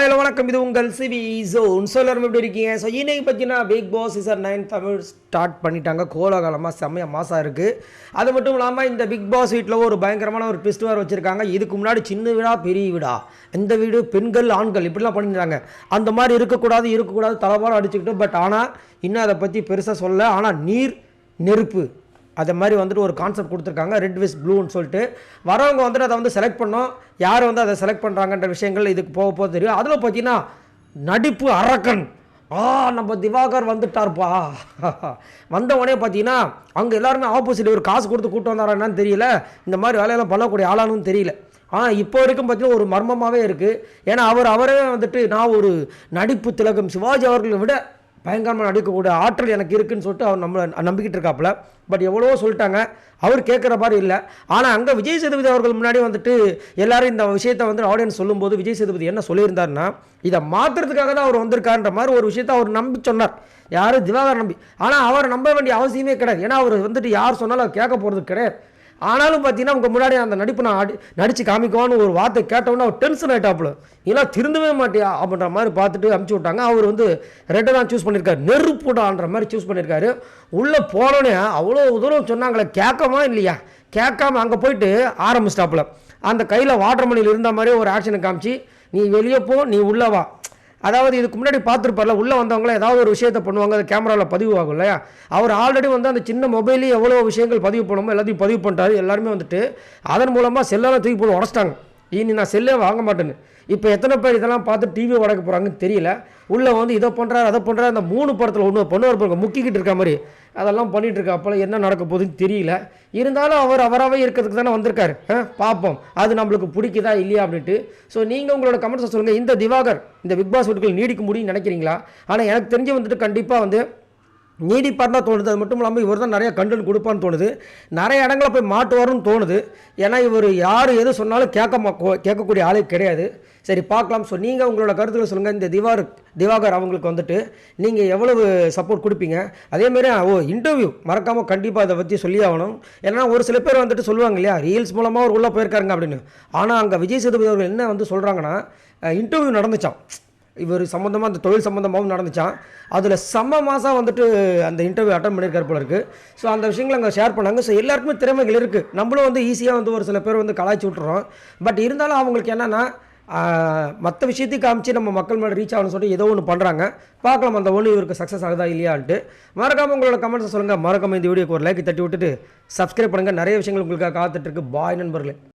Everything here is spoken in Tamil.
ஹலோ வணக்கம், இது உங்கள் சிவி ஜோன். எல்லாரும் எப்படி இருக்கீங்க? ஸோ இன்னைக்கு பார்த்தீங்கன்னா Bigg Boss season 9 Tamil start பண்ணிட்டாங்க. கோலாகலமாக செம்மையாக மாசாக இருக்குது. அது மட்டும் இல்லாமல் இந்த பிக் பாஸ் வீட்டில் ஒரு பயங்கரமான ஒரு ட்விஸ்ட் வேறு வச்சுருக்காங்க. இதுக்கு முன்னாடி சின்ன வீடா பெரிய வீடா, இந்த வீடு பெண்கள் ஆண்கள் இப்படிலாம் பண்ணிடுறாங்க. அந்த மாதிரி இருக்கக்கூடாது தலைபாடம் அடிச்சுக்கிட்டோம். பட் ஆனால் இன்னும் அதை பற்றி பெருசாக சொல்ல. ஆனால் நீர் நெருப்பு அதை மாதிரி வந்துட்டு ஒரு கான்செப்ட் கொடுத்துருக்காங்க, ரெட் விஸ் ப்ளூன்னு சொல்லிட்டு. வரவங்க வந்துட்டு அதை வந்து செலக்ட் பண்ணோம். யார் வந்து அதை செலக்ட் பண்ணுறாங்கன்ற விஷயங்கள் இதுக்கு போக தெரியும். அதில் பார்த்தீங்கன்னா நடிப்பு அரக்கன் நம்ம திவாகர் வந்துட்டார்ப்பா. வந்த உடனே பார்த்தீங்கன்னா அங்கே எல்லாருமே ஆப்போசிட், ஒரு காசு கொடுத்து கூட்டு வந்தாரா என்னன்னு தெரியல, இந்த மாதிரி வேலையெல்லாம் பண்ணக்கூடிய ஆளானும் தெரியல. இப்போ வரைக்கும் பார்த்தீங்கன்னா ஒரு மர்மமாகவே இருக்குது. ஏன்னா அவரே வந்துட்டு நான் ஒரு நடிப்பு திலகம் சிவாஜி அவர்களை விட பயங்கரமாக நடிக்கக்கூடிய ஆற்றல் எனக்கு இருக்குதுன்னு சொல்லிட்டு அவர் நம்மளை நம்பிக்கிட்டு இருக்காப்புல. பட் எவ்வளோ சொல்லிட்டாங்க, அவர் கேட்குற மாதிரி இல்லை. ஆனால் அங்கே விஜய் சேதுபதி அவர்கள் முன்னாடி வந்துட்டு எல்லாரும் இந்த விஷயத்தை வந்து ஆடியன்ஸ் சொல்லும்போது விஜய் சேதுபதி என்ன சொல்லியிருந்தாருன்னா, இதை மாற்றுறதுக்காக தான் அவர் வந்திருக்காருன்ற மாதிரி ஒரு விஷயத்தை அவர் நம்பி சொன்னார். யாரும் திவாகர் நம்பி. ஆனால் அவர் நம்ப வேண்டிய அவசியமே கிடையாது. ஏன்னா அவர் வந்துட்டு யார் சொன்னாலும் அவர் கேட்க போகிறது கிடையாது. ஆனாலும் பார்த்தீங்கன்னா உங்கள் முன்னாடி அந்த நடிப்பு நான் நடித்து காமிக்குவான்னு ஒரு வார்த்தை கேட்டோன்னா அவர் டென்ஷன் ஆகிட்டாப்புல. இதெல்லாம் திருந்தவே மாட்டியா அப்படின்ற மாதிரி பார்த்துட்டு அமுச்சு விட்டாங்க. அவர் வந்து ரெட்டை தான் சூஸ் பண்ணியிருக்காரு, நெருப்புடான்ற மாதிரி சூஸ் பண்ணியிருக்காரு. உள்ளே போனோன்னே அவ்வளோ தூரம் சொன்னாங்களே, கேட்கமா இல்லையா? கேட்காம அங்கே போயிட்டு ஆரம்பிச்சிட்டாப்புல. அந்த கையில் வாட்டர் மணியில் இருந்த மாதிரி ஒரு ஆக்ஷனை காமிச்சு, நீ வெளியே போ, நீ உள்ளே வா. அதாவது இதுக்கு முன்னாடி பார்த்துருப்பார்ல, உள்ளே வந்தவங்களே ஏதாவது ஒரு விஷயத்தை பண்ணுவாங்க, அது கேமராவில் பதிவு ஆகும் இல்லையா? அவர் ஆல்ரெடி வந்து அந்த சின்ன மொபைல்லேயே எவ்வளோ விஷயங்கள் பதிவு பண்ணுமோ எல்லாத்தையும் பதிவு பண்ணிட்டாரு. எல்லாருமே வந்துட்டு அதன் மூலமாக செல்லெல்லாம் தூக்கி போட்டு உடச்சிட்டாங்க. இனி நான் செல்லே வாங்க மாட்டேன்னு. இப்போ எத்தனை பேர் இதெல்லாம் பார்த்து டிவி உடைக்க போகிறாங்கன்னு தெரியல. உள்ளே வந்து இதை பண்ணுறாரு அதை பண்ணுறாரு. அந்த 3 படத்தில் ஒன்று பண்ணுவார் பாருங்க, முக்கிக்கிட்டு இருக்க மாதிரி அதெல்லாம் பண்ணிகிட்டு இருக்கா. அப்போ என்ன நடக்க போகுதுன்னு தெரியல. இருந்தாலும் அவர் அவராகவே இருக்கிறதுக்கு தானே வந்திருக்காரு. பார்ப்போம் அது நம்மளுக்கு பிடிக்குதா இல்லையா அப்படின்ட்டு. ஸோ நீங்கள் உங்களோட கமெண்ட்ஸை சொல்லுங்கள். இந்த திவாகர் இந்த பிக் பாஸ் வீட்டுக்குள் நீடிக்க முடியும்னு நினைக்கிறீங்களா? ஆனால் எனக்கு தெரிஞ்சு வந்துட்டு கண்டிப்பாக வந்து நீடிப்பார் தான் தோணுது. அது மட்டும் இல்லாமல் இவர் தான் நிறைய கண்டென்ட் கொடுப்பான்னு தோணுது. நிறைய இடங்களை போய் மாட்டுவார்னு தோணுது. ஏன்னா இவர் யார் எது சொன்னாலும் கேட்கக்கூடிய ஆளே கிடையாது. சரி பார்க்கலாம். ஸோ நீங்கள் உங்களோட கருத்துக்களை சொல்லுங்கள். இந்த திவாகர் அவங்களுக்கு வந்துட்டு நீங்கள் எவ்வளவு சப்போர்ட் கொடுப்பீங்க? அதேமாரி இன்டர்வியூ மறக்காமல் கண்டிப்பாக அதை பற்றி சொல்லி ஆகணும். ஏன்னா ஒரு சில பேர் வந்துட்டு சொல்லுவாங்க இல்லையா, ரீல்ஸ் மூலமாக அவர் உள்ளே போயிருக்காருங்க அப்படின்னு. ஆனால் அங்கே விஜய் சேதுபதி அவர்கள் என்ன வந்து சொல்கிறாங்கன்னா, இன்டர்வியூ நடந்துச்சான் இவர் சம்மந்தமாக, அந்த தொழில் சம்மந்தமாகவும் நடந்துச்சான். அதில் செம்ம மாதம் வந்துட்டு அந்த இன்டர்வியூ அட்டன் பண்ணியிருக்கார் போல இருக்குது. ஸோ அந்த விஷயங்களை அங்கே ஷேர் பண்ணாங்க. ஸோ எல்லாருக்குமே திறமைகள் இருக்குது. நம்மளும் வந்து ஈஸியாக வந்து ஒரு சில பேர் வந்து கலாய்ச்சி விட்டுறோம். பட் இருந்தாலும் அவங்களுக்கு என்னென்னா மற்ற விஷயத்தையும் காமிச்சு நம்ம மக்கள் மேலே ரீச் ஆகணும்னு சொல்லிட்டு ஏதோ ஒன்று பண்ணுறாங்க. பார்க்கலாம் அந்த ஒன்று இவருக்கு சக்ஸஸ் ஆகுதா இல்லையான்ட்டு. மறக்காமல் உங்களோட கமெண்ட்ஸை சொல்லுங்கள். மறக்காமல் இந்த வீடியோக்கு ஒரு லைக் தட்டி விட்டுட்டு சப்ஸ்கிரைப் பண்ணுங்கள். நிறைய விஷயங்கள் உங்களுக்காக காத்துட்ருக்கு. பாய் நண்பர்களே.